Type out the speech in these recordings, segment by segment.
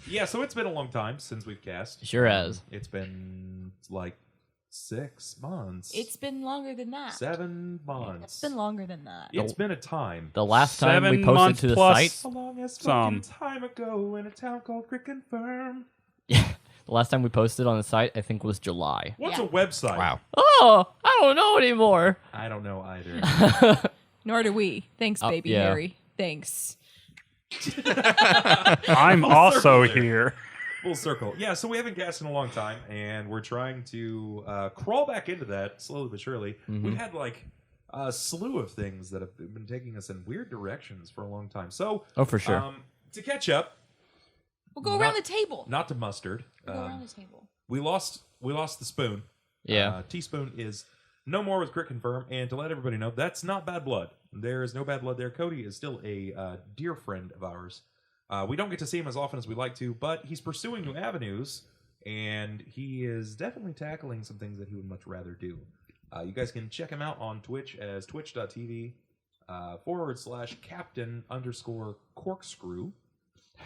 Yeah, so it's been a long time since we've cast. Sure has. It's been like 6 months. It's been longer than that. 7 months. It's been longer than that. It's been a time. The last time we 7 posted months to the plus site, So long as some. fucking time ago in a town called Confirm. the last time we posted on the site, I think was July. What's Yeah. a website? Wow. Oh, I don't know anymore. I don't know either. Nor do we. Thanks, baby yeah. Harry. Thanks. I'm also here. Full circle. Yeah, so we haven't cast in a long time, and we're trying to crawl back into that slowly but surely. We've had like a slew of things that have been taking us in weird directions for a long time. So, Oh, for sure. To catch up, We'll go around the table. not to mustard. We'll go around the table. We lost the spoon. Yeah. Teaspoon is no more with Grit Confirm, and to let everybody know, that's not bad blood. There is no bad blood there. Cody is still a dear friend of ours. We don't get to see him as often as we'd like to, but he's pursuing new avenues, and he is definitely tackling some things that he would much rather do. You guys can check him out on Twitch as twitch.tv /Captain_Corkscrew.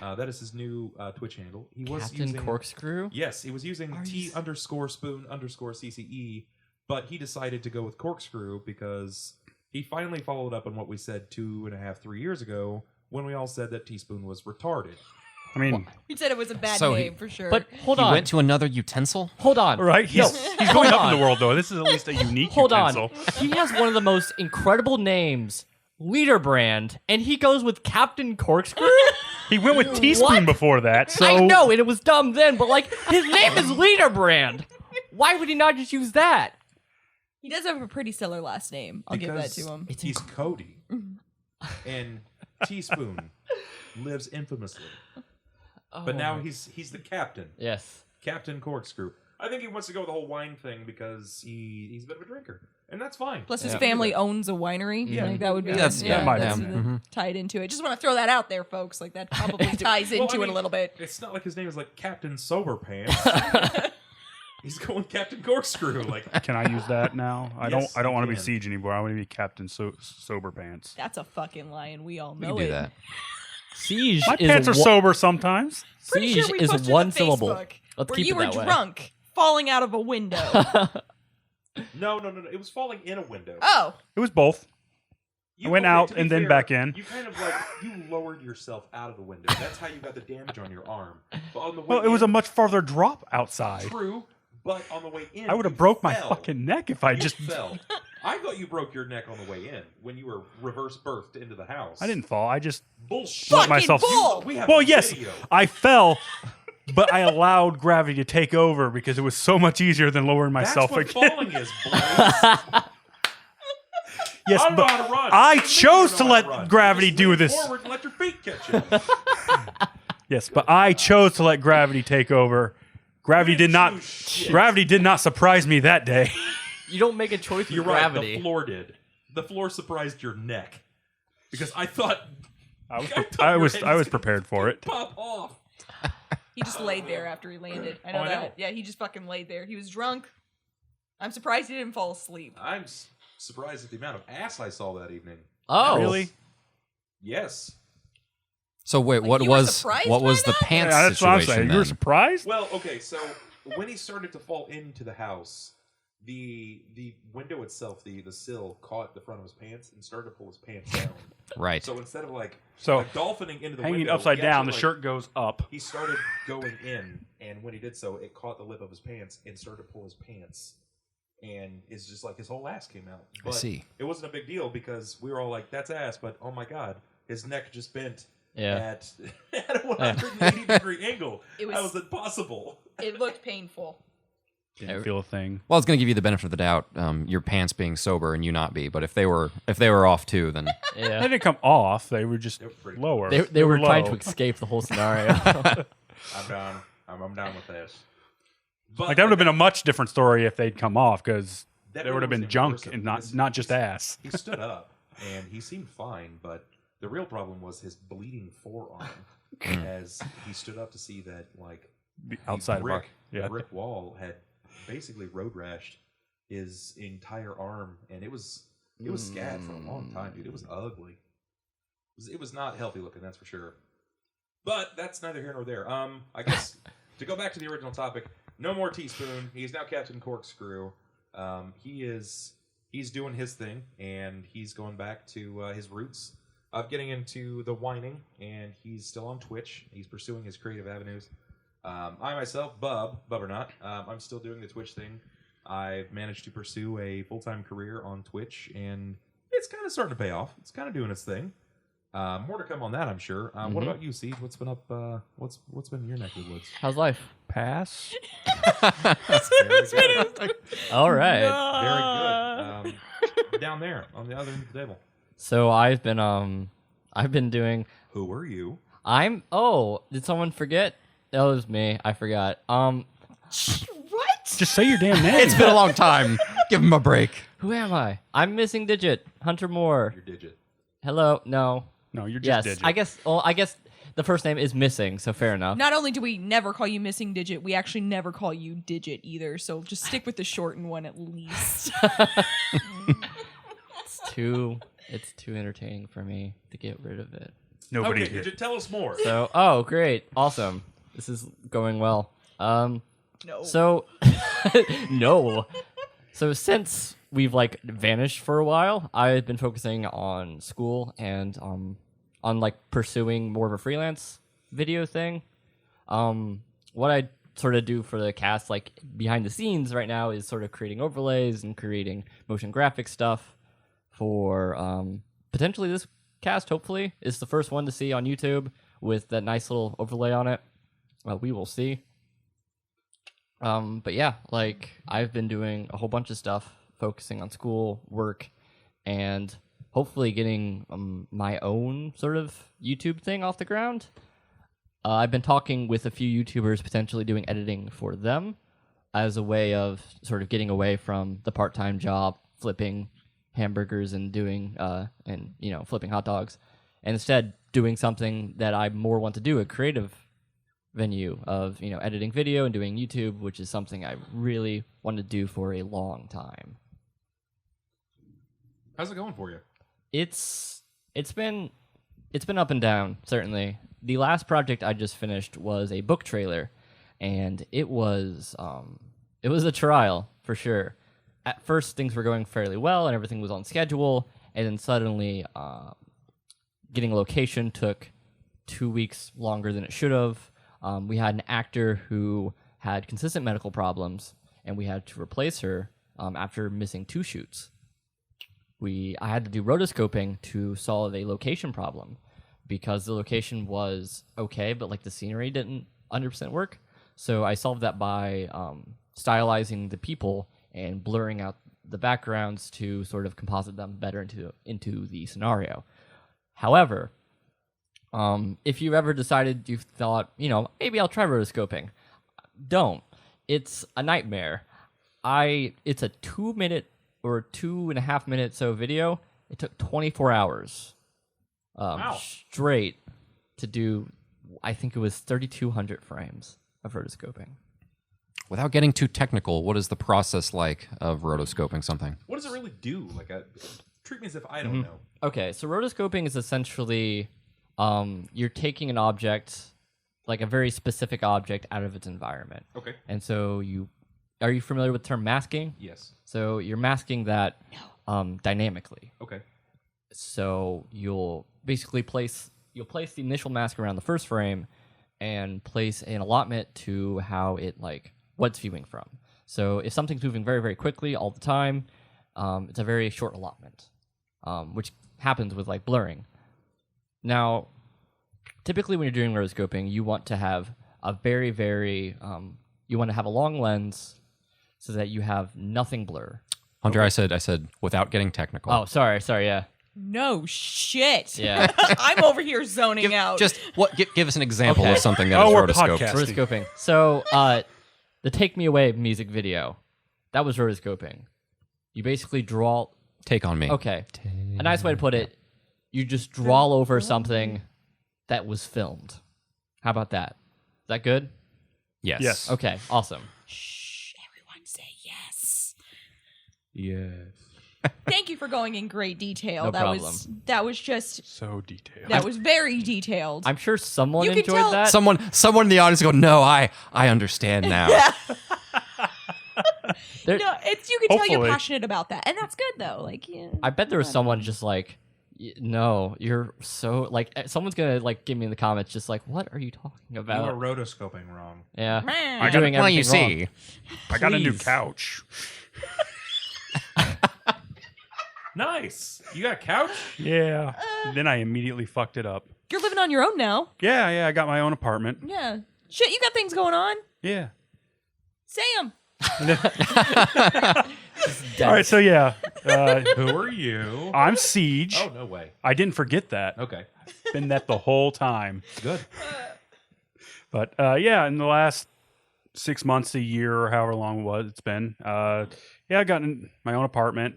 That is his new Twitch handle. He was Captain using Corkscrew? Yes, he was using T_spoon_CCE, but he decided to go with Corkscrew because he finally followed up on what we said 3 years ago when we all said that Teaspoon was retarded. I mean, You said it was a bad So name for sure. But hold He on. went to another utensil? Hold on. right? He's going Hold up on. in the world, though. This is at least a unique Hold utensil. on. He has one of the most incredible names, Leaderbrand, and he goes with Captain Corkscrew? He went with Teaspoon before that, so... I know, and it was dumb then, but like, his name is Leaderbrand. Why would he not just use that? he does have a pretty stellar last name. I'll give that to him. He's Cody. And Teaspoon lives infamously. But now he's the captain. Yes. Captain Corkscrew. I think he wants to go with the whole wine thing because he's a bit of a drinker. And that's fine. Plus, his family owns a winery. Yeah. Like, that would be That's- that might that's be. tied into it. Just want to throw that out there, folks. Like that probably ties Well, into I it mean, a little bit. It's not like his name is like Captain Soberpants. He's going Captain Corkscrew. Like, Can I use that now? I Yes, don't want to you be can. Siege anymore. I want to be Captain Soberpants. That's a fucking lie, and we all We know can do it. that. Siege My is pants are one- sober sometimes. Pretty Siege sure we is posted one on syllable. Facebook Let's where keep you it were that way. drunk, falling out of a window. no. It was falling in a window. Oh, It was both. You, I went out to be and then fair, back in. You kind of like, you lowered yourself out of the window. That's how you got the damage on your arm. But on the way Well, it was a in, much farther drop outside. True, but on the way in, I would have you broke my fell. fucking neck if I You just... fell. I thought you broke your neck on the way in when you were reverse birthed into the house. I didn't fall. I just Bullshit. let Fucking myself... bull! We have Well, a yes, video. I fell, but I allowed gravity to take over because it was so much easier than lowering myself That's what again. falling is, boys. Yes, I don't know but how to run. I What do you mean chose you to know how let run? gravity Just do lean this. Forward and let your feet catch you. Yes, but I chose to let gravity take over. Gravity did not. choose shit. Gravity did not surprise me that day. You don't make a choice with You're gravity. right. The floor did. The floor surprised your neck because I thought I was prepared for it. pop off. he just laid there after he landed. I know Oh, I that. know. Yeah, he just fucking laid there. He was drunk. I'm surprised he didn't fall asleep. I'm surprised at the amount of ass I saw that evening. Oh. Really? Yes. So wait, Like, what you were was surprised what by was the that? pants Yeah, that's what I'm situation saying. then? You were surprised? Well, okay. So when he started to fall into the house, the window itself, the sill, caught the front of his pants and started to pull his pants down. Right. So instead of like So, dolphining into the hanging window, upside he down, actually, the like, shirt goes up. He started going in, and when he did so, it caught the lip of his pants and started to pull his pants. And it's just like his whole ass came out. But see. It wasn't a big deal because we were all like, that's ass, but oh my god, his neck just bent at a 180 degree angle. It was- How was it possible? It looked painful. Didn't feel a thing. Well, I was going to give you the benefit of the doubt. Your pants being sober and you not be, but if they were off too, then They Yeah. didn't come off. They were just pretty lower. They were trying low. to escape the whole scenario. I'm done. I'm done with this. But Like that would have been a much different story if they'd come off, because That there would have really been was junk immersive and because not just ass. He stood up and he seemed fine, but the real problem was his bleeding forearm as he stood up to see that like The outside of our the brick wall had basically road rashed his entire arm, and it was scad for a long time, dude. It was ugly. It was not healthy looking, that's for sure. But that's neither here nor there. I guess to go back to the original topic, no more Teaspoon. He is now Captain Corkscrew. He's doing his thing, and he's going back to his roots of getting into the whining, and he's still on Twitch. He's pursuing his creative avenues. I myself, Bub or not, I'm still doing the Twitch thing. I've managed to pursue a full-time career on Twitch, and it's kind of starting to pay off. It's kind of doing its thing. More to come on that, I'm sure. What about you, Siege? What's been up? What's been in your neck of the woods? How's life? Pass. Very good. All right. Very good. Down there on the other end of the table. So I've been doing. Who are you? Did someone forget? That was me. I forgot. What? Just say your damn name. it's been a long time. Give him a break. Who am I? I'm missing Digit. Hunter Moore. Your digit. Hello. No. No, you're Yes. just Digit. I guess the first name is missing, so fair enough. Not only do we never call you Missing Digit, we actually never call you Digit either. So just stick with the shortened one at least. It's too entertaining for me to get rid of it. Nobody. Okay, digit. Tell us more. So, great. Awesome. This is going well. No. So, no. So since we've like vanished for a while, I've been focusing on school and on like pursuing more of a freelance video thing. What I sort of do for the cast, like behind the scenes right now, is sort of creating overlays and creating motion graphic stuff for potentially this cast. Hopefully, it's the first one to see on YouTube with that nice little overlay on it. We will see. But yeah, like I've been doing a whole bunch of stuff, focusing on school, work, and hopefully getting my own sort of YouTube thing off the ground. I've been talking with a few YouTubers potentially doing editing for them as a way of sort of getting away from the part-time job, flipping hamburgers and doing flipping hot dogs, and instead doing something that I more want to do, a creative venue of editing video and doing YouTube, which is something I really wanted to do for a long time. How's it going for you? It's been up and down, certainly. The last project I just finished was a book trailer, and it was a trial for sure. At first, things were going fairly well, and everything was on schedule, and then suddenly, getting a location took 2 weeks longer than it should have. We had an actor who had consistent medical problems, and we had to replace her after missing 2 shoots. I had to do rotoscoping to solve a location problem because the location was okay, but like the scenery didn't 100% work. So I solved that by stylizing the people and blurring out the backgrounds to sort of composite them better into the scenario. However, if you ever decided you thought, maybe I'll try rotoscoping, don't. It's a nightmare. It's a 2-minute or 2.5 minute video. It took 24 hours straight to do, I think it was 3,200 frames of rotoscoping. Without getting too technical, what is the process like of rotoscoping something? What does it really do? Treat me as if I don't know. Okay, so rotoscoping is essentially you're taking an object, like a very specific object, out of its environment. Okay. And so are you familiar with the term masking? Yes. So you're masking that dynamically. Okay. So you'll basically place the initial mask around the first frame and place an allotment to how what it's viewing from. So if something's moving very, very quickly all the time, it's a very short allotment, which happens with blurring. Now, typically when you're doing rotoscoping, you want to have a very, very, you want to have a long lens so that you have nothing blur. Hunter, I said without getting technical. Oh, sorry, yeah. No shit. Yeah. I'm over here zoning out. Just give us an example Okay. of something that Oh, is we're rotoscoped. podcasting. Rotoscoping. So, the Take Me Away music video, that was rotoscoping. You basically draw. Take on me. Okay. A nice way to put it, you just draw over something that was filmed. How about that? Is that good? Yes. Yes. Okay, awesome. Shh, everyone say yes. Yes. Thank you for going in great detail. No That was just So detailed. that was very detailed. I'm sure someone You can enjoyed tell- that. Someone in the audience go, no, I understand now. There- No, you can tell you're Hopefully. passionate about that, and that's good though. Like, yeah. I bet there was someone just like, no, you're so like. Someone's gonna like give me in the comments, just like, what are you talking You about? are rotoscoping wrong. Yeah, Meh. you're doing Well, you everything wrong. see. I got a new Please. couch. Nice. You got a couch? Yeah. Then I immediately fucked it up. You're living on your own now. Yeah, I got my own apartment. Yeah. Shit, you got things going on. Yeah. Sam. All right, so yeah, Who are you? I'm Siege. Oh, no way. I didn't forget that. Okay. Been that the whole time. Good. But yeah, in the last 6 months, a year, or however long it's been, I got in my own apartment.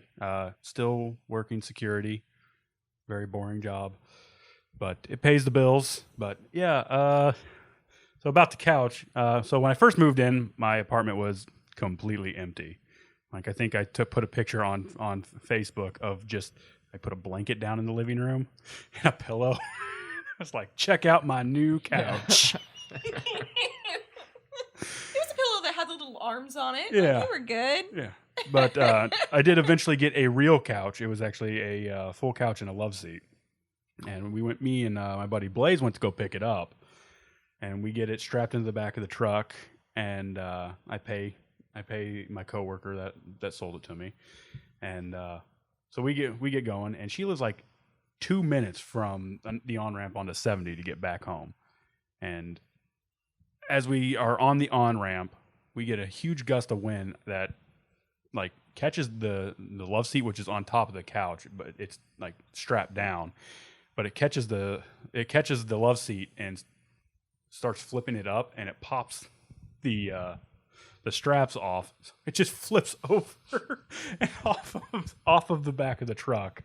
Still working security. Very boring job, but it pays the bills. But yeah, so about the couch. So when I first moved in, my apartment was completely empty. Like I think I put a picture on Facebook of just I put a blanket down in the living room and a pillow. I was like, check out my new couch. It was a pillow that had the little arms on it. Yeah. Like, you were good. Yeah, but I did eventually get a real couch. It was actually a full couch and a love seat. And me and my buddy Blaze went to go pick it up, and we get it strapped into the back of the truck. And I pay my coworker that sold it to me, and so we get going. And she lives like 2 minutes from the on ramp onto 70 to get back home. And as we are on the on ramp, we get a huge gust of wind that like catches the love seat, which is on top of the couch, but it's like strapped down. But it catches the love seat and starts flipping it up, and it pops the straps off. It just flips over and off of the back of the truck.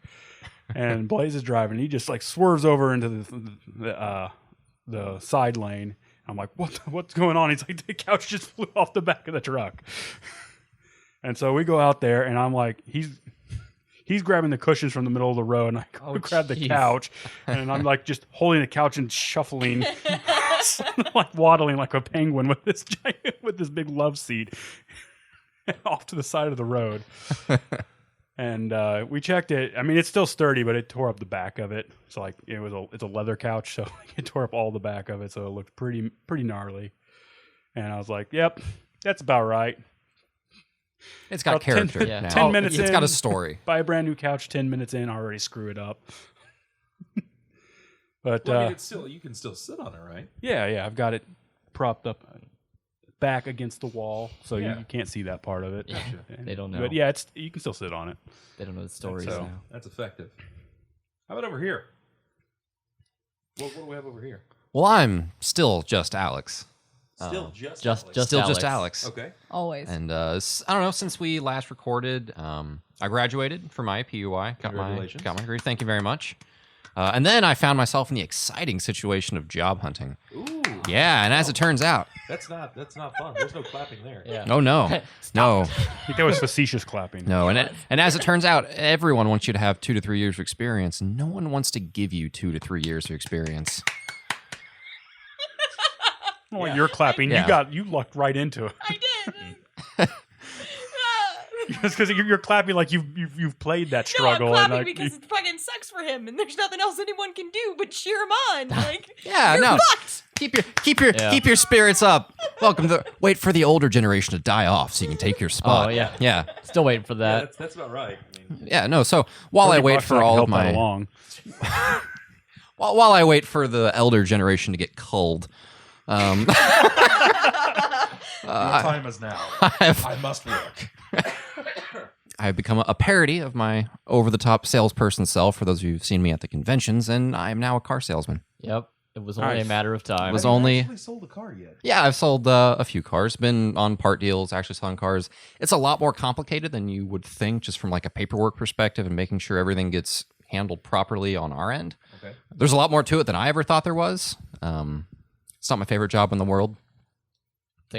And Blaze is driving. He just like swerves over into the side lane. I'm like, what's going on? He's like, the couch just flew off the back of the truck. And so we go out there, and I'm like, he's grabbing the cushions from the middle of the road, and I go grab the jeez. couch, and I'm like just holding the couch and shuffling, like waddling like a penguin with this big love seat off to the side of the road. And we checked it. I mean, it's still sturdy, but it tore up the back of it. So like it's a leather couch, so it tore up all the back of it. So it looked pretty gnarly. And I was like, "Yep, that's about right." It's got About 10 character yeah. now. 10 minutes It's got a in. story. Buy a brand new couch. 10 minutes in, already screw it up. But Well, I mean, you can still sit on it, right? yeah, I've got it propped up back against the wall, so Yeah. you can't see that part of it. Yeah, they don't know. But yeah, you can still sit on it. They don't know the stories So- now. That's effective. How about over here? What do we have over here? Well, I'm still just Alex. Still just Still Alex. just Alex. Okay. Always. And I don't know. Since we last recorded, I graduated from my PUI. Got my Congratulations. degree. Thank you very much. And then I found myself in the exciting situation of job hunting. Ooh. Yeah, and as it turns out, That's not fun. There's no clapping there. Yeah. oh no, no, I think that was facetious clapping. no, and as it turns out, everyone wants you to have 2 to 3 years of experience. No one wants to give you 2 to 3 years of experience. Well, you're clapping. Yeah. You lucked right into it. I did. It's because you're clapping like you've played that No, I'm struggle. clapping and because it fucking sucks for him, and there's nothing else anyone can do but cheer him on. Like, Yeah, you're no. fucked. Keep your spirits up. Welcome to wait for the older generation to die off so you can take your spot. Oh, yeah. Yeah. Still waiting for Yeah, that. that's about right. I mean, Yeah, no. So while I wait $30 for I can all help of that my along. while I wait for the elder generation to get culled, Your time is now. I've, I must work. I've become a parody of my over-the-top salesperson self, for those of you who've seen me at the conventions, and I'm now a car salesman. Yep. It was only a Nice. matter of time. Was Have you only- actually sold a car yet? Yeah, I've sold a few cars, been on part deals, actually selling cars. It's a lot more complicated than you would think, just from like a paperwork perspective and making sure everything gets handled properly on our end. Okay. There's a lot more to it than I ever thought there was. It's not my favorite job in the world.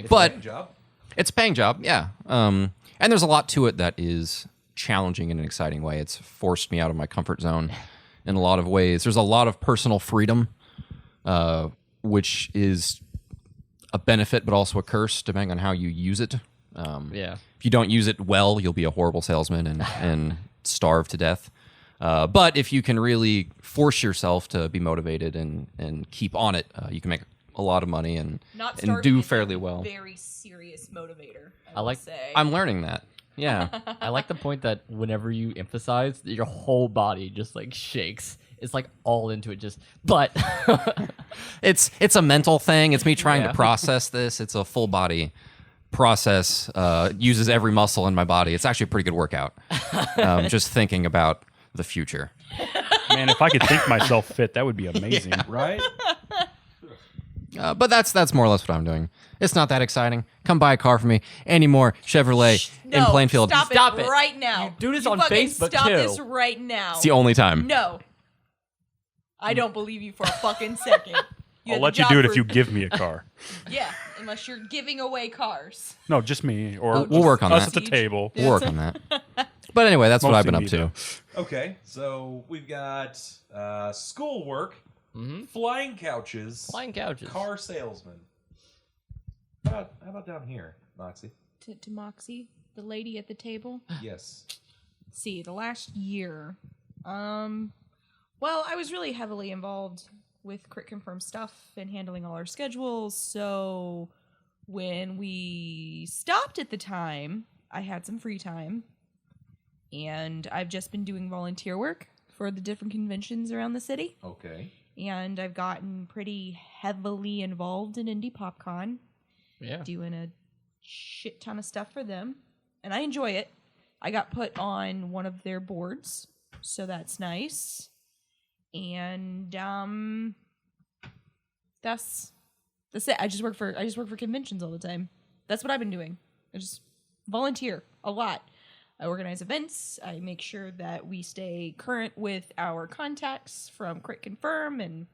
But- Good job. It's a paying job, yeah. And there's a lot to it that is challenging in an exciting way. It's forced me out of my comfort zone in a lot of ways. There's a lot of personal freedom, which is a benefit but also a curse, depending on how you use it. Yeah. If you don't use it well, you'll be a horrible salesman and starve to death. But if you can really force yourself to be motivated and keep on it, you can make a lot of money and do fairly well. Very serious motivator. I like- will say. I'm learning that. Yeah. I like the point that whenever you emphasize, your whole body just like shakes. It's like all into it. But It's a mental thing. It's me trying Yeah. to process this. It's a full body process. Uses every muscle in my body. It's actually a pretty good workout. Just thinking about the future. Man, if I could think myself fit, that would be amazing. Right? But that's more or less what I'm doing. It's not that exciting. Come buy a car for me. Andy Moore, Chevrolet in No, Plainfield. Stop Stop it it. right now. You do this on fucking Facebook, stop too. this right now. It's the only time. No. I don't believe you for a fucking second. You I'll had let the you job do it if for- you give me a car. Yeah, unless you're giving away cars. No, just me or Oh, We'll work on us that. at the table. We'll work on that. But anyway, that's what I've been up Mostly me, to. Okay, so we've got schoolwork, flying couches, flying couches. car salesman. How about down here, Moxie? To Moxie, the lady at the table. Yes. Let's see, the last year. Well, I was really heavily involved with Crit Confirm stuff and handling all our schedules. So when we stopped at the time, I had some free time. And I've just been doing volunteer work for the different conventions around the city. Okay. And I've gotten pretty heavily involved in Indie PopCon, Yeah. doing a shit ton of stuff for them. And I enjoy it. I got put on one of their boards, so that's nice. And that's it. I just work for conventions all the time. That's what I've been doing. I just volunteer a lot. I organize events. I make sure that we stay current with our contacts from Crit Confirm, and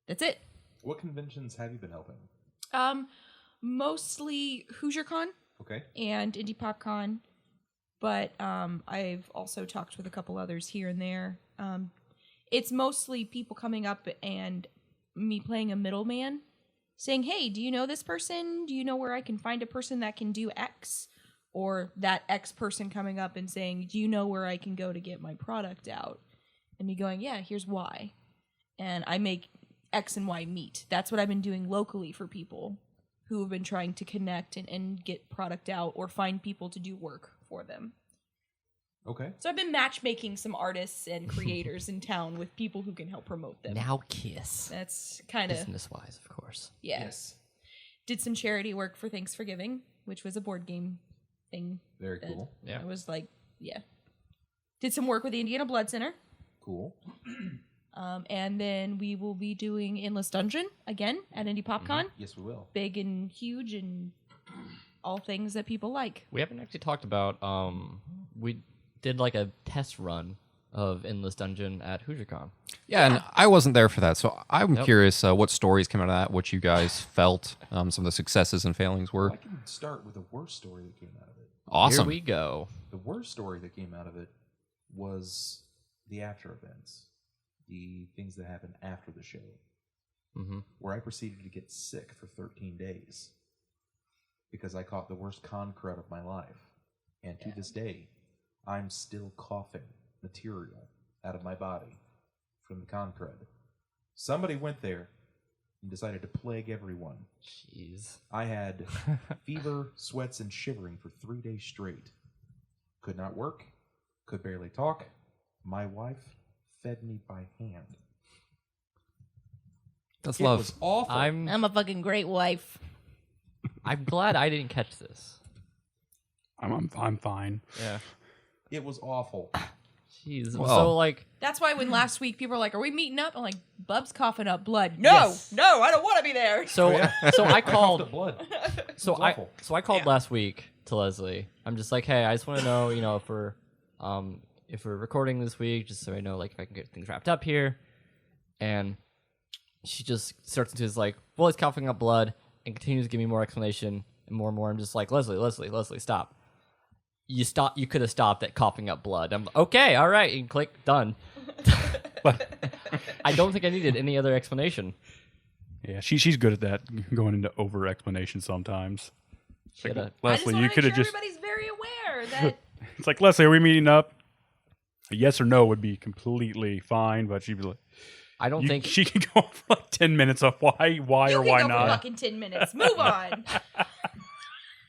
that's it. What conventions have you been helping? Mostly HoosierCon Okay. and Indie PopCon, but I've also talked with a couple others here and there. It's mostly people coming up and me playing a middleman, saying, "Hey, do you know this person? Do you know where I can find a person that can do X?" Or that X person coming up and saying, "Do you know where I can go to get my product out?" And me going, "Yeah, here's why." And I make X and Y meet. That's what I've been doing locally for people who have been trying to connect and get product out or find people to do work for them. Okay. So I've been matchmaking some artists and creators in town with people who can help promote them. Now kiss. That's kind of, Business-wise, of course. yeah. Yes. Did some charity work for Thanks for Giving, which was a board game thing. Very that cool. Yeah. I was like, yeah. Did some work with the Indiana Blood Center. Cool. And then we will be doing Endless Dungeon again at Indie PopCon. Yes, we will. Big and huge and all things that people like. We haven't actually talked about. We did like a test run of Endless Dungeon at HoosierCon. Yeah, and I wasn't there for that, so I'm Nope. curious what stories came out of that, what you guys felt, some of the successes and failings were. I can start with the worst story that came out of it. Awesome. Here we go. The worst story that came out of it was the after events, the things that happened after the show, Mm-hmm. where I proceeded to get sick for 13 days because I caught the worst con crud of my life. And to this day, I'm still coughing material out of my body from the con crud. Somebody went there and decided to plague everyone. Jeez. I had fever, sweats, and shivering for 3 days straight. Could not work, could barely talk. My wife fed me by hand. That's It love. was awful. I'm I'm a fucking great wife. I'm glad I didn't catch this. I'm fine. Yeah. It was awful. Jeez. Well. So like, That's why when last week people were like, "Are we meeting up?" I'm like, "Bub's coughing up blood." No, Yes. no, I don't want to be there. so so I The called. blood. So It's awful. I called last week to Leslie. I'm just like, hey, I just want to know, if we're recording this week, just so I know like if I can get things wrapped up here. And she just starts into this like, well, he's coughing up blood, and continues to give me more explanation and more. I'm just like, Leslie, stop. You could have stopped at coughing up blood. I'm like, okay, all right, and click done. I don't think I needed any other explanation. Yeah, she's good at that, going into over explanation sometimes. It's like, Shoulda. I just Leslie, want you to could make have sure just. everybody's very aware that It's like, Leslie, are we meeting up? A yes or no would be completely fine, but she'd be like, I don't think she can go on for like 10 minutes of why you or can why go for not. fucking 10 minutes. Move on.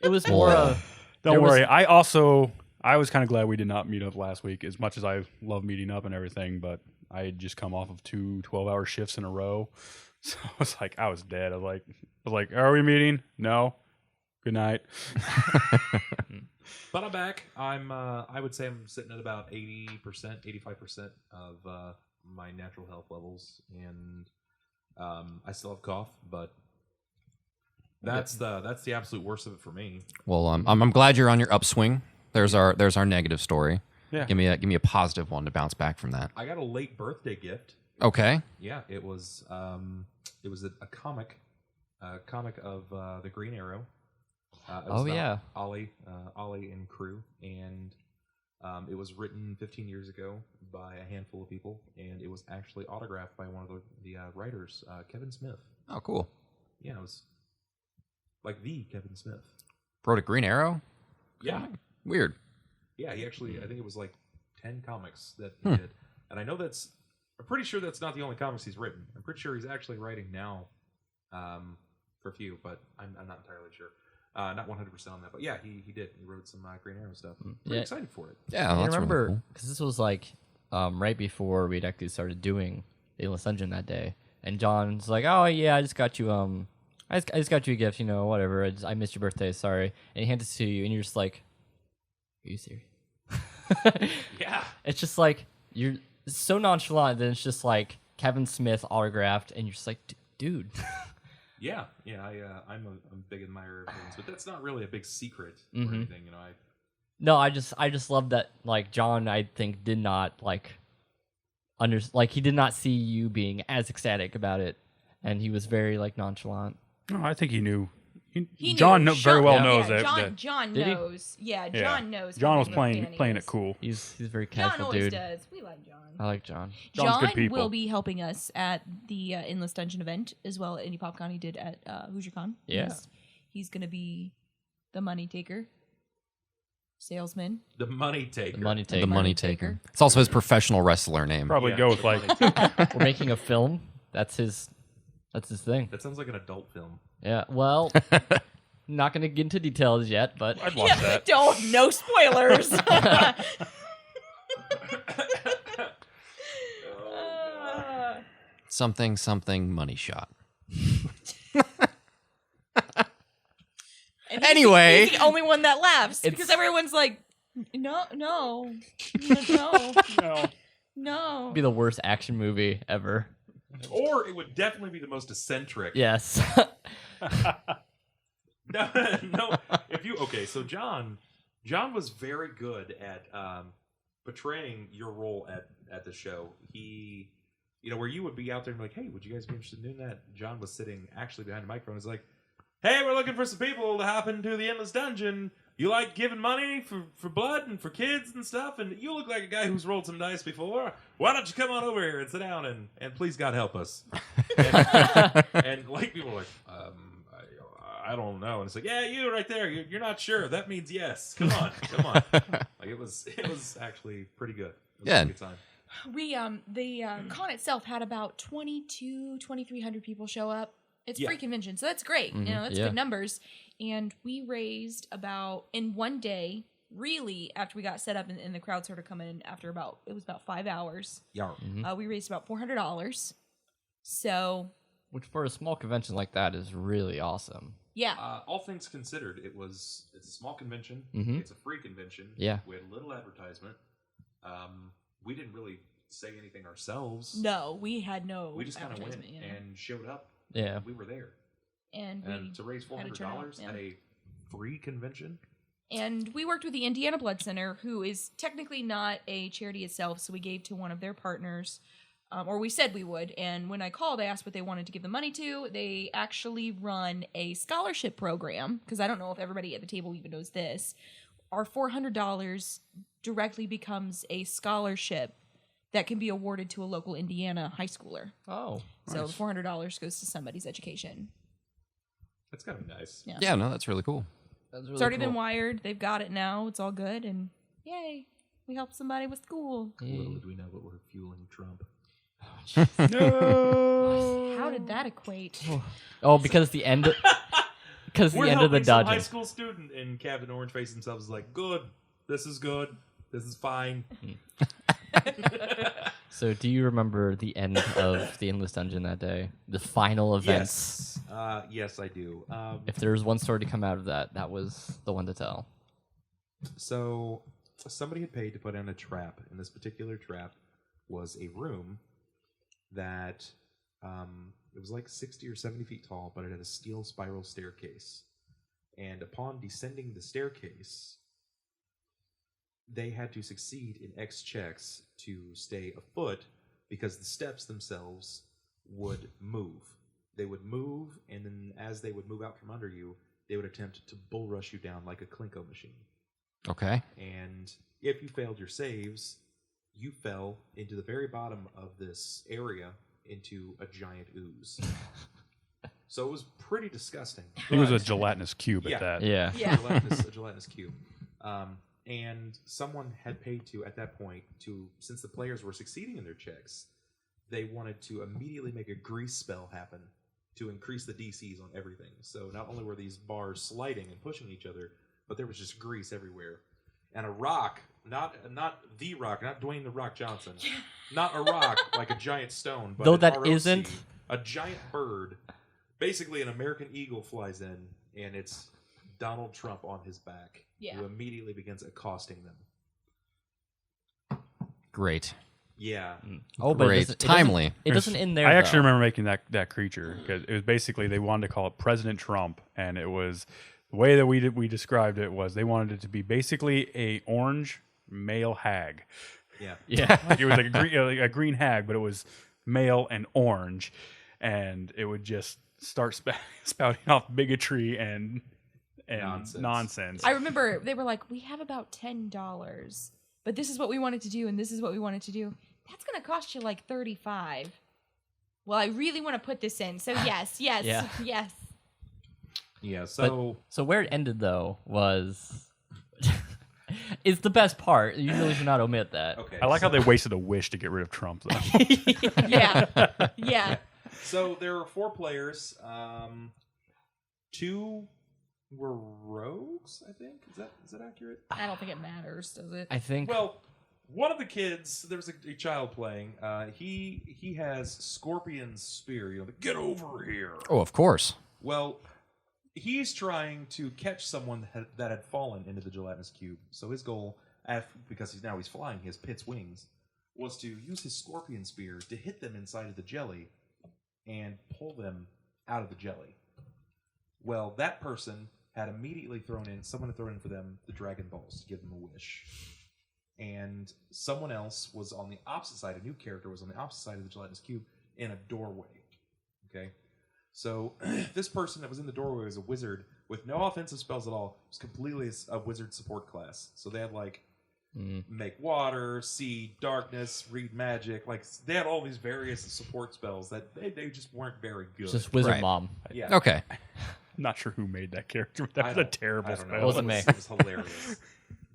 it was more of. Don't there was- worry. I was kind of glad we did not meet up last week, as much as I love meeting up and everything, but I had just come off of 2 12-hour shifts in a row. So I was like, I was dead. I was like, are we meeting? No. Good night. But I'm back. I would say I'm sitting at about 80%, 85% of my natural health levels, and I still have cough, but that's the absolute worst of it for me. Well, I'm glad you're on your upswing. There's our negative story. Yeah. Give me a positive one to bounce back from that. I got a late birthday gift. Okay. Yeah, it was a comic of the Green Arrow. It was Oh, about Ollie and crew, and it was written 15 years ago by a handful of people, and it was actually autographed by one of the writers, Kevin Smith. Oh, cool. Yeah, it was like the Kevin Smith. Wrote a Green Arrow. Yeah, Weird. yeah. He actually, I think it was like 10 comics that he did, and I know I'm pretty sure that's not the only comics he's written. I'm pretty sure he's actually writing now, for a few, but I'm not entirely sure. Not 100% on that, but yeah, he did. He wrote some Green Arrow stuff. Pretty Yeah. excited for it. Yeah, I that's remember really cool. because this was like right before we'd actually started doing the Endless Dungeon that day, and John's like, "Oh yeah, I just got you I just got you a gift, whatever. I missed your birthday, sorry." And he hands it to you, and you're just like, "Are you serious?" Yeah. It's just like you're so nonchalant. Then it's just like Kevin Smith autographed, and you're just like, "Dude." Yeah. I'm a big admirer of his, but that's not really a big secret or Mhm. anything, No, I just love that. Like John, I think did not he did not see you being as ecstatic about it, and he was very like nonchalant. No, I think he knew. he John knew. very well Yeah, knows that. John Did he? knows. Yeah, Yeah. John knows. John how was big of a fan playing he it is. cool. He's very John casual always dude. does. We like John. I like John. John's good John people. will be helping us at the Endless Dungeon event as well at Indie PopCon. He did at Hoosier Con. Yeah. He's going to be the money taker, salesman. The money taker. The money taker. The money taker. It's also his professional wrestler name. Probably Yeah, go with the like. money taker. We're making a film. That's his thing. That sounds like an adult film. Yeah. Well, not gonna get into details yet, but I'd watch that. Don't. No spoilers. Something money shot. And Anyway. he's the only one that laughs It's- because everyone's like, no, no. be the worst action movie ever. Or it would definitely be the most eccentric. Yes. No. So John was very good at portraying your role at the show. He, where you would be out there and be like, hey, would you guys be interested in doing that? John was sitting actually behind the microphone. He's like, hey, we're looking for some people to hop into the Endless Dungeon. You like giving money for blood and for kids and stuff, and you look like a guy who's rolled some dice before. Why don't you come on over here and sit down and please God help us? and like people were like, I don't know. And it's like, yeah, you right there. You're not sure. That means yes. Come on. Like it was actually pretty good. It was Yeah. a good time. We the con itself had about 2,300 people show up. It's Yeah. free convention, so that's great. That's Yeah. good numbers. And we raised about in one day, really, after we got set up and the crowd started coming in after about 5 hours. Yeah. We raised about $400. So Which for a small convention like that is really awesome. Yeah. All things considered, it's a small convention. Mhm. It's a free convention. Yeah. We had little advertisement. We didn't really say anything ourselves. No, we had no. We just kind of went advertisement, and showed up. Yeah. We were there. and To raise $400 yeah. at a free convention. And we worked with the Indiana Blood Center, who is technically not a charity itself, so we gave to one of their partners, or we said we would. And when I called, I asked what they wanted to give the money to. They actually run a scholarship program, because I don't know if everybody at the table even knows this. Our $400 directly becomes a scholarship that can be awarded to a local Indiana high schooler. Oh. So the $400 goes to somebody's education. That's kind of nice. Yeah. Yeah, no, that's really cool. That's really It's already cool. been wired. They've got it now. It's all good. And yay, we helped somebody with school. Little did we know that we're fueling Trump. No. How did that equate? Oh, because the end. Because the We're end of the helping some high dodging. school student, and Captain Orange Face himself is like, good. This is good. This is fine. So, do you remember the end of the Endless Dungeon that day? The final events. Yes. Yes, I do. If there was one story to come out of that, that was the one to tell. So somebody had paid to put in a trap, and this particular trap was a room that it was like 60 or 70 feet tall, but it had a steel spiral staircase. And upon descending the staircase, they had to succeed in X checks to stay afoot because the steps themselves would move. They would move, and then as they would move out from under you, they would attempt to bull rush you down like a Klinko machine. Okay. And if you failed your saves, you fell into the very bottom of this area into a giant ooze. So it was pretty disgusting. It was a but- gelatinous cube Yeah. at that. Yeah. Yeah. a gelatinous cube. And someone had paid to, at that point, since the players were succeeding in their checks, they wanted to immediately make a grease spell happen to increase the DCs on everything. So not only were these bars sliding and pushing each other, but there was just grease everywhere. And a rock, not the rock, not Dwayne the Rock Johnson, not a rock like a giant stone, but Though an that ROC, isn't- a giant bird, basically an American eagle flies in, and it's Donald Trump on his back, Yeah. who immediately begins accosting them. Great. Yeah. Oh, but Great. Timely. It doesn't end there. I actually though. remember making that creature because it was basically they wanted to call it President Trump, and it was the way that we described it was they wanted it to be basically a orange male hag. Yeah. Yeah. Like it was like a green hag, but it was male and orange, and it would just start spouting off bigotry and nonsense. I remember they were like, we have about $10, but this is what we wanted to do, and this is what we wanted to do. That's going to cost you like $35. Well, I really want to put this in. So yes, yes, Yeah. yes. Yeah. So So where it ended though was is the best part. You really should not omit that. okay. I like how so, they wasted a wish to get rid of Trump, though. Yeah. Yeah. So there were 4 players. 2 were rogues, I think. Is that accurate? I don't think it matters, does it? I think. Well, one of the kids, there was a child playing. He has Scorpion's spear. You know, the, get over here. Oh, of course. Well, he's trying to catch someone that had fallen into the gelatinous cube. So his goal, because he's flying, he has Pitt's wings, was to use his Scorpion spear to hit them inside of the jelly and pull them out of the jelly. Well, that person had immediately someone had thrown in for them the Dragon Balls to give them a wish. And someone else was on the opposite side, a new character was on the opposite side of the gelatinous cube in a doorway. Okay? So this person that was in the doorway was a wizard with no offensive spells at all. It was completely a wizard support class. So they had like make water, see darkness, read magic. Like they had all these various support spells that they just weren't very good. Just Wizard Right. Mom. yeah. Okay. Not sure who made that character, but that I was a don't- terrible I don't know. spell. It wasn't me. It was hilarious.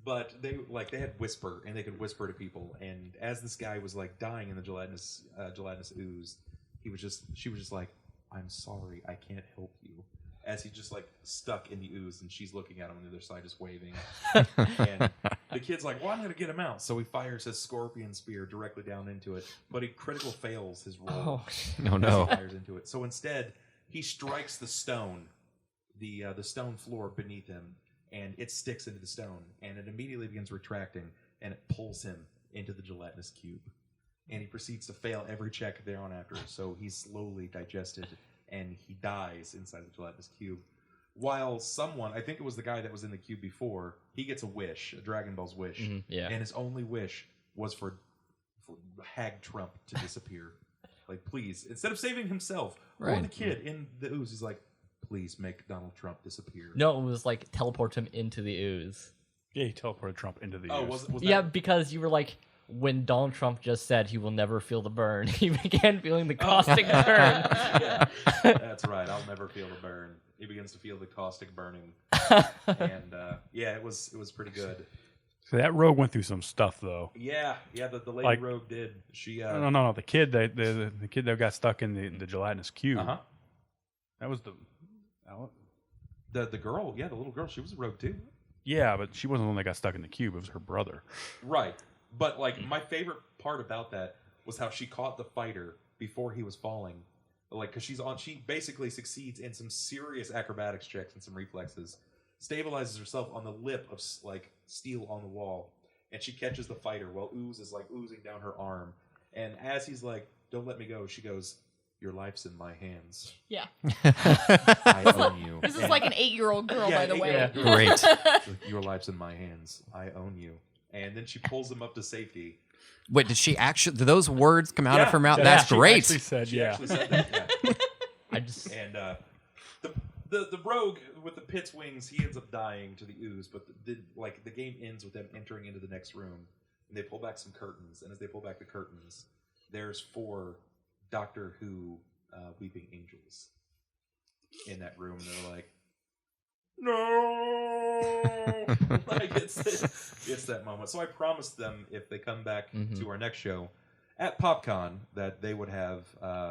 But they had whisper, and they could whisper to people. And as this guy was like dying in the gelatinous ooze, she was just like, "I'm sorry, I can't help you." As he just like stuck in the ooze, and she's looking at him on the other side, just waving. And the kid's like, "Well, I'm gonna get him out." So he fires his Scorpion spear directly down into it, but he critical fails his roll. Oh, No, as no. he fires into it. So instead, he strikes the stone, the stone floor beneath him, and it sticks into the stone, and it immediately begins retracting, and it pulls him into the gelatinous cube. And he proceeds to fail every check thereon after, so he's slowly digested, and he dies inside the gelatinous cube. While someone, I think it was the guy that was in the cube before, he gets a wish, a Dragon Ball's wish, and his only wish was for Hag Trump to disappear. Like, please, instead of saving himself or the kid in the ooze, he's like, please make Donald Trump disappear. No, it was like teleport him into the ooze. Yeah, he teleported Trump into the Oh, ooze. was Yeah, that? because you were like, when Donald Trump just said he will never feel the burn, he began feeling the caustic burn. Yeah, that's right. I'll never feel the burn. He begins to feel the caustic burning, and yeah, it was pretty good. So that rogue went through some stuff, though. Yeah, the lady Like- rogue did. She No. The kid the kid that got stuck in the gelatinous cube. uh-huh. That was The girl, yeah, the little girl, she was a rogue too. Yeah, but she wasn't the one that got stuck in the cube. It was her brother. Right. But like my favorite part about that was how she caught the fighter before he was falling. Like, because she basically succeeds in some serious acrobatics checks and some reflexes, stabilizes herself on the lip of like steel on the wall, and she catches the fighter while ooze is like oozing down her arm. And as he's like, "Don't let me go," she goes, "Your life's in my hands. Yeah. I own you." This is like an 8-year-old girl, by the way. 8-year-old girl. Great. She's like, "Your life's in my hands. I own you." And then she pulls him up to safety. Wait, did those words come out of her mouth? Yeah, That's she great. actually said, She yeah. actually said that. Yeah. I just And the rogue with the pit's wings, he ends up dying to the ooze. But the game ends with them entering into the next room, and they pull back some curtains. And as they pull back the curtains, there's 4 Doctor Who weeping angels in that room. And they're like, "No!" Like it's that moment. So I promised them if they come back to our next show at PopCon that they would have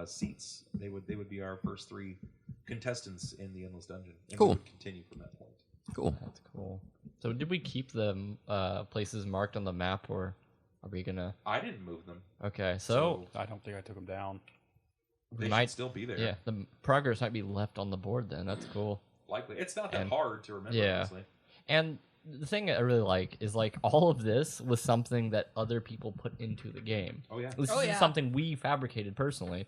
seats. They would be our first 3 contestants in the Endless Dungeon. And Cool. We would continue from that point. Cool. that's cool. So did we keep the places marked on the map, or are we gonna? I didn't move them. Okay, so I don't think I took him down. They we should might still be there. Yeah, the progress might be left on the board then. That's cool. Likely. It's not that And- hard to remember, yeah. honestly. And the thing I really like is like all of this was something that other people put into the game. Oh, yeah. This Oh, is yeah. something we fabricated personally.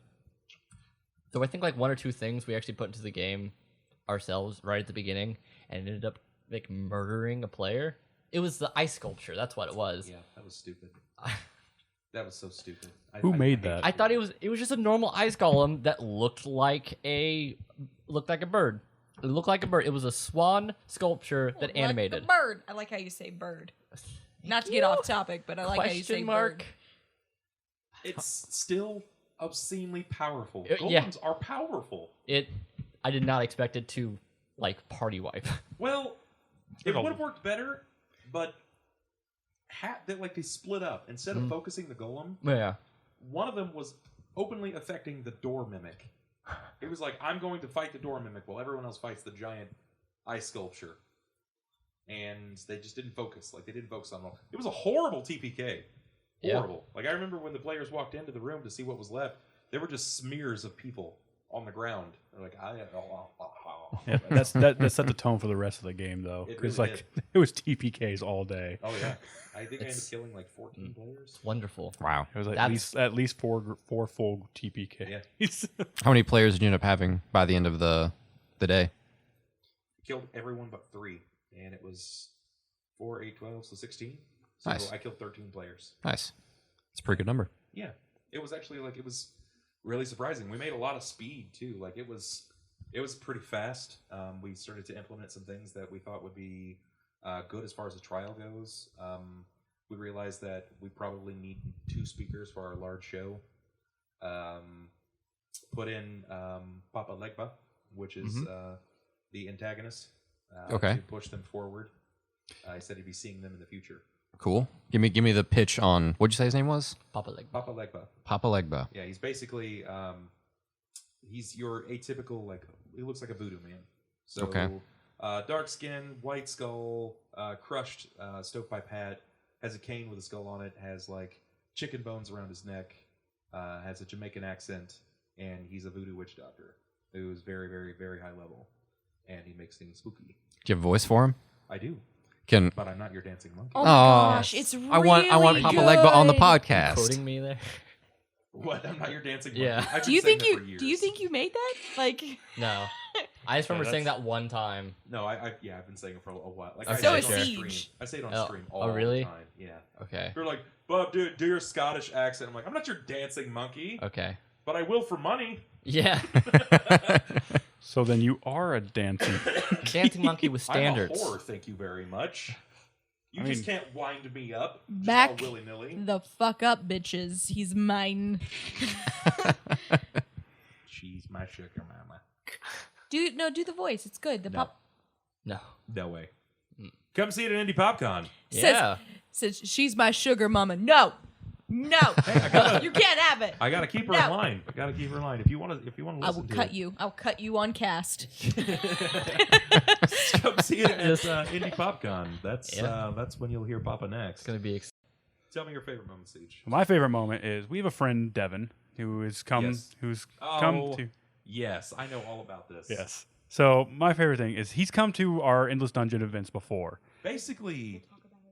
So I think like 1 or 2 things we actually put into the game ourselves right at the beginning and ended up like murdering a player. It was the ice sculpture. That's what it was. Yeah, that was stupid. That was so stupid. Who made that? I thought it was just a normal ice golem that looked like a bird. It looked like a bird. It was a swan sculpture that Like animated. the bird. I like how you say bird. Not to get off topic, but I like how you say Question mark. bird. It's still obscenely powerful. Yeah. Golems are powerful. I did not expect it to like party wipe. Well, it Like a- would have worked better, but they split up. Instead of focusing the golem, Yeah. one of them was openly affecting the door mimic. It was like, I'm going to fight the door mimic while everyone else fights the giant ice sculpture. And they just didn't focus. Like, they didn't focus on it. It was a horrible TPK. Yeah. Horrible. Like, I remember when the players walked into the room to see what was left, there were just smears of people on the ground. They're like, Yeah, that set the tone for the rest of the game, though. It Because really it was TPKs all day. Oh, yeah. I think I ended up It's- killing like 14 players. Wonderful. Wow. It was That's- at least four full TPKs. Yeah. How many players did you end up having by the end of the day? Killed everyone but 3. And it was 4, 8, 12, so 16. So Nice. I killed 13 players. Nice. It's a pretty good number. Yeah, it was actually it was really surprising. We made a lot of speed too. Like it was pretty fast. We started to implement some things that we thought would be good as far as the trial goes. We realized that we probably need 2 speakers for our large show. Put in Papa Legba, which is the antagonist. Okay. To push them forward. I said he'd be seeing them in the future. Cool. Give me the pitch on what'd you say his name was? Papa leg. Papa Legba. Papa Legba. Yeah, he's basically he's your atypical he looks like a voodoo man. So Okay. Dark skin, white skull, crushed stovepipe hat, has a cane with a skull on it, has like chicken bones around his neck, has a Jamaican accent, and he's a voodoo witch doctor who's very, very, very high level. and he makes things spooky. Do you have a voice for him? I do, Can but I'm not your dancing monkey. Oh my gosh, it's really I want Papa Legba on the good. podcast. Quoting me there? What? I'm not your dancing monkey. Yeah. I've Do been you saying think that you for years. do you think you made that? Like No. I just remember Yeah, saying that one time. No, I've been saying it for a while. Like Okay, I So say is it on Siege. stream. I say it on Oh, stream oh, all really? the time. Yeah. Okay. You're like, Bob, do your Scottish accent. I'm like, I'm not your dancing monkey, Okay. but I will for money. Yeah. So then you are a dancing. Dancing monkey with standards. I'm a whore, thank you very much. You I just mean- can't wind me up just Back all willy-nilly. the fuck up, bitches. He's mine. She's my sugar mama. Do the voice. It's good. The No. pop No. No way. Come see it at Indie PopCon. Yeah. says she's my sugar mama. No. No. You can't have it. I gotta keep her No. in line. I gotta keep her in line. If you want to I listen will to cut it, you. I'll cut you on cast. come see it at Indie PopCon. That's when you'll hear Papa next. It's gonna be. Tell me your favorite moment, Siege. My favorite moment is we have a friend Devin who's come Yes. come to Yes, I know all about this. yes. So my favorite thing is he's come to our Endless Dungeon events before. Basically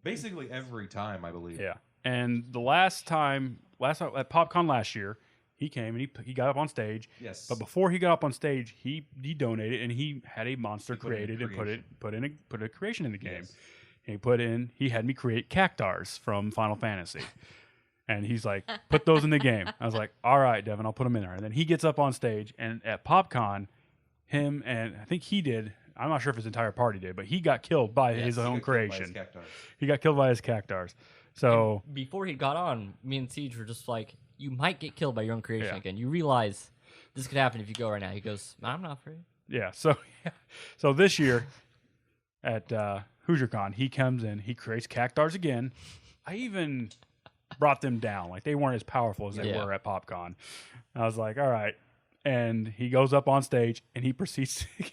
every time, I believe. Yeah. And the last time at PopCon last year, he came and he got up on stage. Yes. But before he got up on stage, he donated and he had a monster He put in a created and creation. put a creation in the game. Yes. And he had me create cactars from Final Fantasy. And he's like, put those in the game. I was like, all right, Devin, I'll put them in there. And then he gets up on stage, and at PopCon, him and I think he did, I'm not sure if his entire party did, but he got killed by his He own got killed by his creation. cacti. He got killed by his cactars. So, Before he got on, me and Siege were just like, "You might get killed by your own creation Yeah. again." You realize this could happen if you go right now. He goes, "I'm not afraid." yeah. So this year at HoosierCon, he comes in, he creates cactars again. I even brought them down. Like, they weren't as powerful as they Yeah. were at PopCon. I was like, all right. And he goes up on stage, and he proceeds to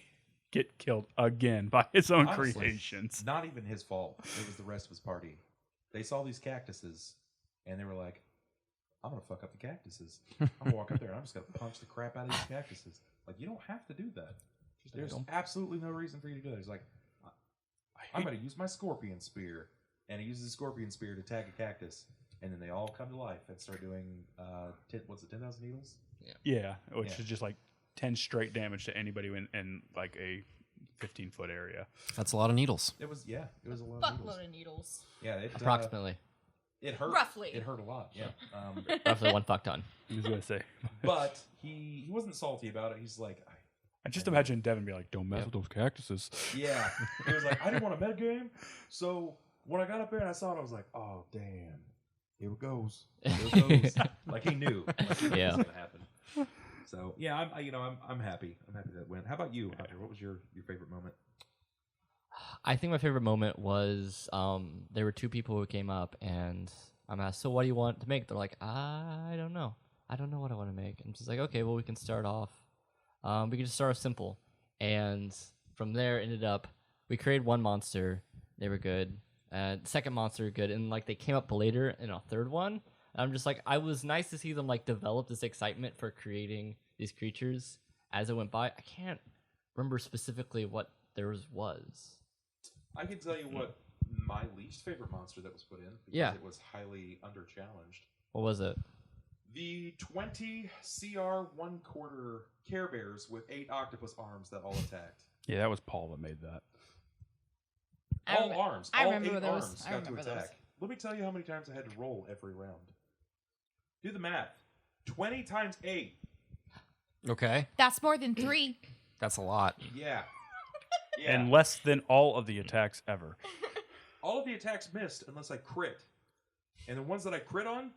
get killed again by his own Honestly, creations. Not even his fault. It was the rest of his party. They saw these cactuses, and they were like, I'm going to fuck up the cactuses. I'm going to walk up there, and I'm just going to punch the crap out of these cactuses. Like, you don't have to do that. There's absolutely no reason for you to do that. He's like, I'm going to use my scorpion spear. And he uses the scorpion spear to tag a cactus. And then they all come to life and start doing, 10,000 needles? Yeah, which Yeah. is just like 10 straight damage to anybody in like a 15-foot area. That's a lot of needles. It was a lot of needles. Fuckload of needles. Yeah, Approximately, it hurt. Roughly. It hurt a lot, yeah. roughly 1 fuck ton. I was going to say. But he wasn't salty about it. He's like, I just imagine Devin be like, don't mess with those cactuses. yeah. He was like, I didn't want a med game. So when I got up there and I saw it, I was like, oh, damn. Here it goes. Here it goes. Like he knew. Like he knew Yeah. it was going to happen. So, yeah, I'm happy. I'm happy that went. How about you, Hunter? What was your favorite moment? I think my favorite moment was there were 2 people who came up and I'm asked, "So what do you want to make?" They're like, "I don't know. I don't know what I want to make." And just like, "Okay, well we can start off. We can just start off simple." And from there, ended up we created 1 monster. They were good. Second monster good, and like they came up later in a 3rd one. And I'm just like, I was nice to see them like develop this excitement for creating these creatures as it went by. I can't remember specifically what theirs was. I can tell you what my least favorite monster that was put in because Yeah. it was highly under-challenged. What was it? The 20 CR 1/4 Care Bears with 8 octopus arms that all attacked. Yeah, that was Paul that made that. All arms. I all remember 8 those. arms I got to remember those. attack. Let me tell you how many times I had to roll every round. Do the math. 20 times 8. Okay. That's more than 3. That's a lot. Yeah. Yeah. And less than all of the attacks ever. All of the attacks missed unless I crit. And the ones that I crit on,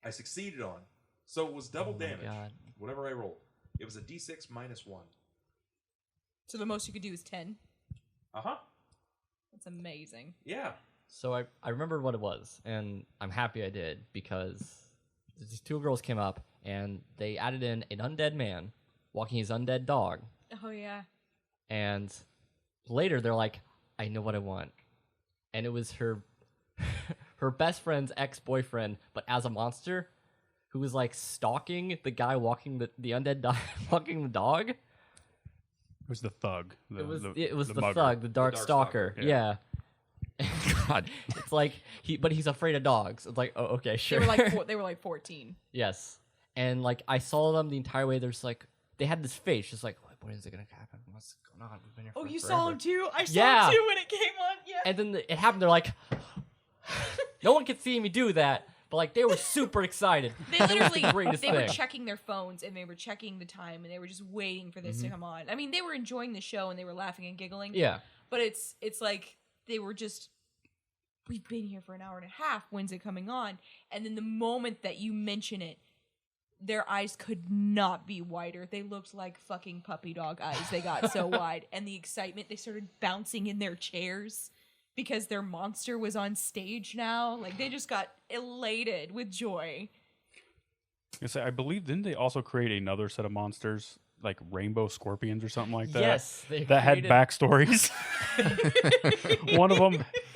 I succeeded on. So it was double Oh my damage. God. Whatever I rolled. It was a d6 minus 1. So the most you could do is 10. Uh-huh. That's amazing. Yeah. So I remembered what it was, and I'm happy I did because these 2 girls came up and they added in an undead man walking his undead dog, Oh yeah. and later they're like, "I know what I want," and it was her her best friend's ex-boyfriend, but as a monster, who was like stalking the guy walking the undead dog walking the dog. It was the thug. It was the mugger. thug, the Dark Dark Stalker. Stalker, Yeah. God, it's like but he's afraid of dogs. It's like, oh, okay, sure. They were like 14. Yes, and like I saw them the entire way. There's like they had this face, just like, what is it gonna happen? What's going on? We've been here Oh, for you forever. saw him too? I saw Yeah. him too when it came on. Yeah. And then it happened. They're like, no one could see me do that, but like they were super excited. They literally greatest they were thing. checking their phones and they were checking the time and they were just waiting for this Mm-hmm. to come on. I mean, they were enjoying the show and they were laughing and giggling. Yeah, But it's like they were just, we've been here for an hour and a half. When's it coming on? And then the moment that you mention it, their eyes could not be wider. They looked like fucking puppy dog eyes. They got so wide. And the excitement, they started bouncing in their chairs because their monster was on stage now. Like, they just got elated with joy. I believe, didn't they also create another set of monsters, like rainbow scorpions or something like that? yes, That had backstories.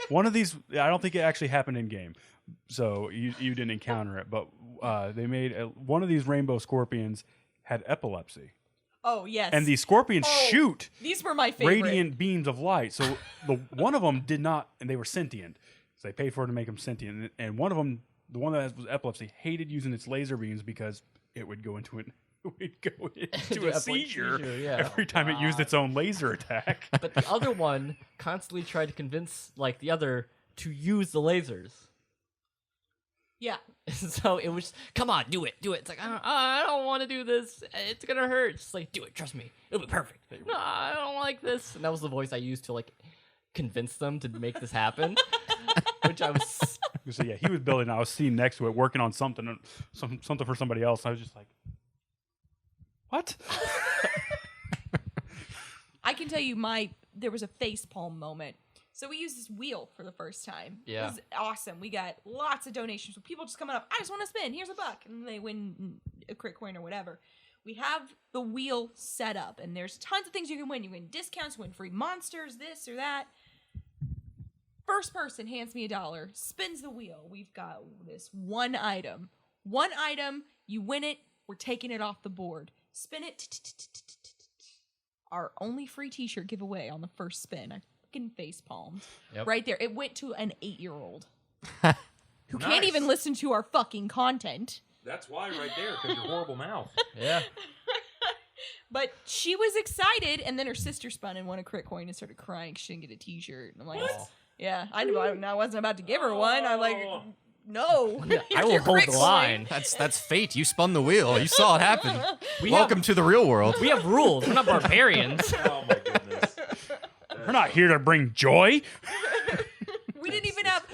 One of these, I don't think it actually happened in game, so you didn't encounter it. But they made one of these rainbow scorpions had epilepsy, Oh, yes. and these scorpions Oh, shoot These were my favorite. radiant beams of light. So the one of them did not, and they were sentient. So they paid for it to make them sentient. And one of them, the one that was epilepsy, hated using its laser beams because it would go into it. We'd go into a seizure yeah. every time it used its own laser attack. But the other one constantly tried to convince like the other to use the lasers. Yeah. So it was, come on, do it. It's like, I don't want to do this. It's gonna hurt. It's like, do it. Trust me, it'll be perfect. No, I don't like this. And that was the voice I used to like convince them to make this happen. Which I was. So yeah, he was building. I was sitting next to it, working on something for somebody else. And I was just like, what? I can tell you there was a facepalm moment. So we used this wheel for the first time. Yeah. It was awesome. We got lots of donations from people just coming up. I just want to spin. Here's $1. And they win a crit coin or whatever. We have the wheel set up and there's tons of things you can win. You win discounts, win free monsters, this or that. First person hands me $1, spins the wheel. We've got this one item. One item, you win it, we're taking it off the board. Spin it. Our only free t-shirt giveaway on the first spin. I fucking face palmed. Yep. Right there. It went to an 8-year-old who can't Nice. even listen to our fucking content. That's why right there, because your horrible mouth. Yeah. But she was excited, and then her sister spun and won a crit coin and started crying. She didn't get a t-shirt. And I'm like, What? yeah, I wasn't about to give her one. I'm like, no. I will hold the line. That's fate. You spun the wheel. You saw it happen. We Welcome to the real world. We have rules. We're not barbarians. Oh my goodness. We're not here to bring joy. We didn't even have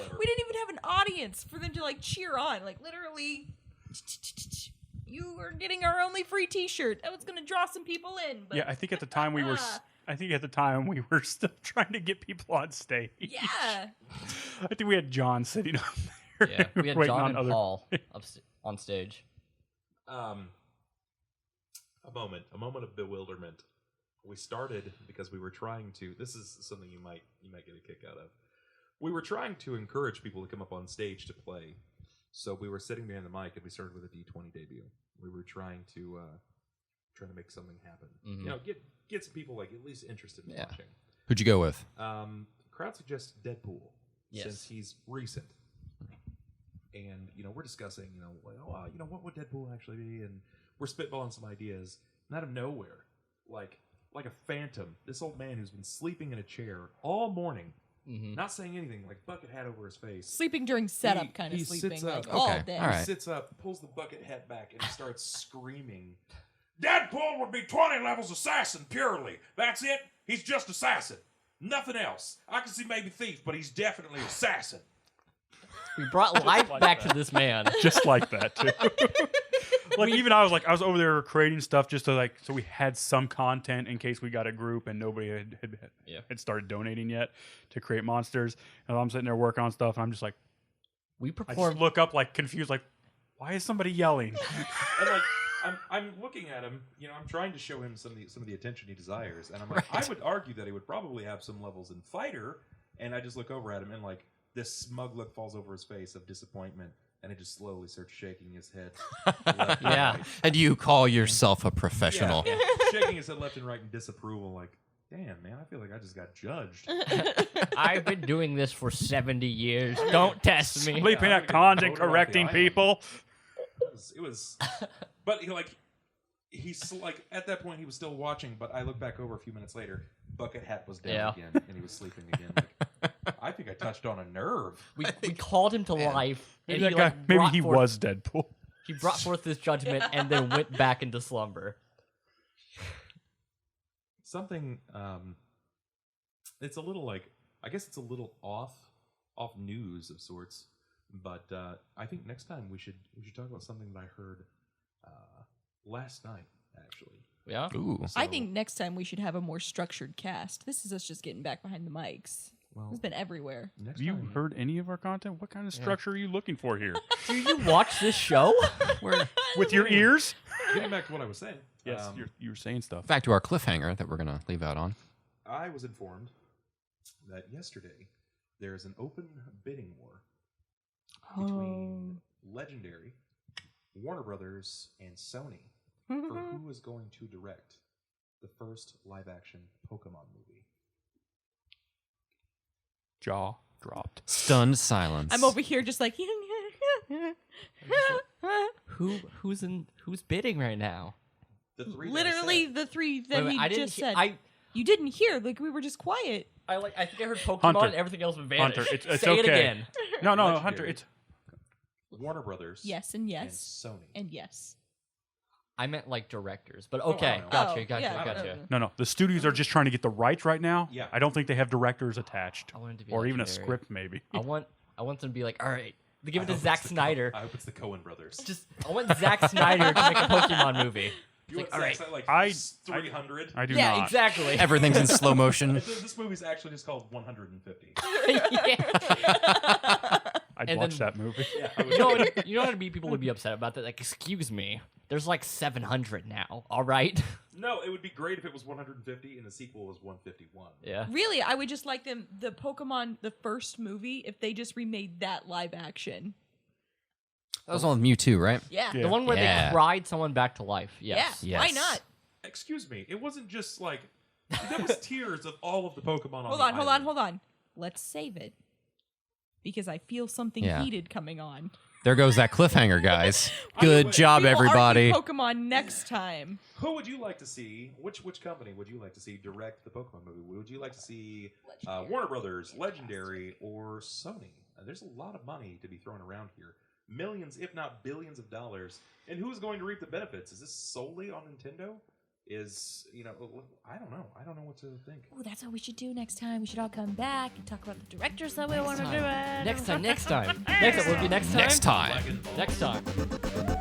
an audience for them to like cheer on. Like literally, you are getting our only free t-shirt. That was gonna draw some people in. But Yeah, I think at the time we were. I think at the time we were still trying to get people on stage. yeah. I think we had John sitting up there. Yeah, we had waiting John on and other. Paul on stage. A moment of bewilderment. We started because we were trying to. This is something you might get a kick out of. We were trying to encourage people to come up on stage to play. So we were sitting behind the mic and we started with a D20 debut. We were trying to make something happen. Mhm. You know, get some people like at least interested in watching. Who'd you go with? Crowd suggests Deadpool Yes. since he's recent. And we're discussing, what would Deadpool actually be? And we're spitballing some ideas. And out of nowhere, like a phantom, this old man who's been sleeping in a chair all morning, not saying anything, like bucket hat over his face. Sleeping during setup, He- kind of he sleeping, sits up. like all Okay, day. all right. He sits up, pulls the bucket hat back, and starts screaming. Deadpool would be 20 levels assassin, purely. That's it. He's just assassin. Nothing else. I can see maybe thief, but he's definitely assassin. We brought life back to this man. Just like that too. Even I was over there creating stuff just to so we had some content in case we got a group and nobody had started donating yet to create monsters. And I'm sitting there working on stuff and I'm just like, We I just performed. look up confused, why is somebody yelling? And I'm looking at him, I'm trying to show him some of the attention he desires, and I'm like, Right. I would argue that he would probably have some levels in fighter, and I just look over at him and this smug look falls over his face of disappointment, and he just slowly starts shaking his head. Left and Yeah. right. And you call yourself a professional. Yeah, shaking his head left and right in disapproval, like, damn, man, I feel like I just got judged. I've been doing this for 70 years. Don't test me. Sleeping I'm at gonna cons get and voted off the correcting island. people. It was but he's like at that point he was still watching, but I look back over a few minutes later, bucket hat was down Yeah. again, and he was sleeping again. Like, I think I touched on a nerve. We called him to life. And Maybe, he, that guy, maybe brought he forth- was Deadpool. He brought forth his judgment and then went back into slumber. Something it's a little like, I guess it's a little off news of sorts, but I think next time we should talk about something that I heard last night, actually. Yeah. Ooh. I So- think next time we should have a more structured cast. This is us just getting back behind the mics. Well, It's been everywhere. next Have you time, heard any of our content? What kind of structure are you looking for here? Do you watch this show? With your ears? getting back to what I was saying. Yes, you were saying stuff. Back to our cliffhanger that we're going to leave out on. I was informed that yesterday there is an open bidding war between Legendary, Warner Brothers, and Sony for who is going to direct the first live-action Pokemon movie. Jaw dropped. Stunned silence. I'm over here just like Who's bidding right now? The three that I literally said. the three that Wait, he I didn't just he- said. You didn't hear, like we were just quiet. I think I heard Pokemon Hunter. and everything else vanished. Hunter, it's Say it okay. again. No, Legendary. Hunter, it's Warner Brothers, Yes and and yes Sony. and yes. I meant like directors, but okay, no. gotcha, Oh, gotcha, yeah, gotcha. no. The studios are just trying to get the rights right now. Yeah. I don't think they have directors attached, I want it to be or even a Legendary. script, maybe. I want them to be like, all right, they give I it to hope Zack it's the Snyder. I hope it's the Coen Brothers. I want Zack Snyder to make a Pokemon movie. You want all right. Zack Snyder, like I- 300? I do Yeah, not. Exactly. Everything's in slow motion. This movie's actually just called 150. Yeah. I'd And watch then- that movie. Yeah, I would- You know how many people would be upset about that? Like, excuse me, there's like 700 now. All right. No, it would be great if it was 150 and the sequel was 151. Yeah. Really, I would just like the Pokemon, the first movie, if they just remade that live action. That was on Mewtwo, right? Yeah. Yeah. The one where Yeah. they cried someone back to life. Yes. Yeah. Why Yes. not? Excuse me, it wasn't just like there was tears of all of the Pokemon. Hold on, hold on. Let's save it. Because I feel something Yeah. heated coming on. There goes that cliffhanger, guys. Good wait. job, We will everybody. argue Pokemon next time. Who would you like to see? Which company would you like to see direct the Pokemon movie? Would you like to see Warner Brothers, Legendary, or Sony? There's a lot of money to be thrown around here. Millions, if not billions of dollars. And who's going to reap the benefits? Is this solely on Nintendo? I don't know. I don't know what to think. Oh, that's what we should do next time. We should all come back and talk about the directors that we want to do it. Next time. Next time. Next time. Will it be next time? Next time. Black and Ball. Next time.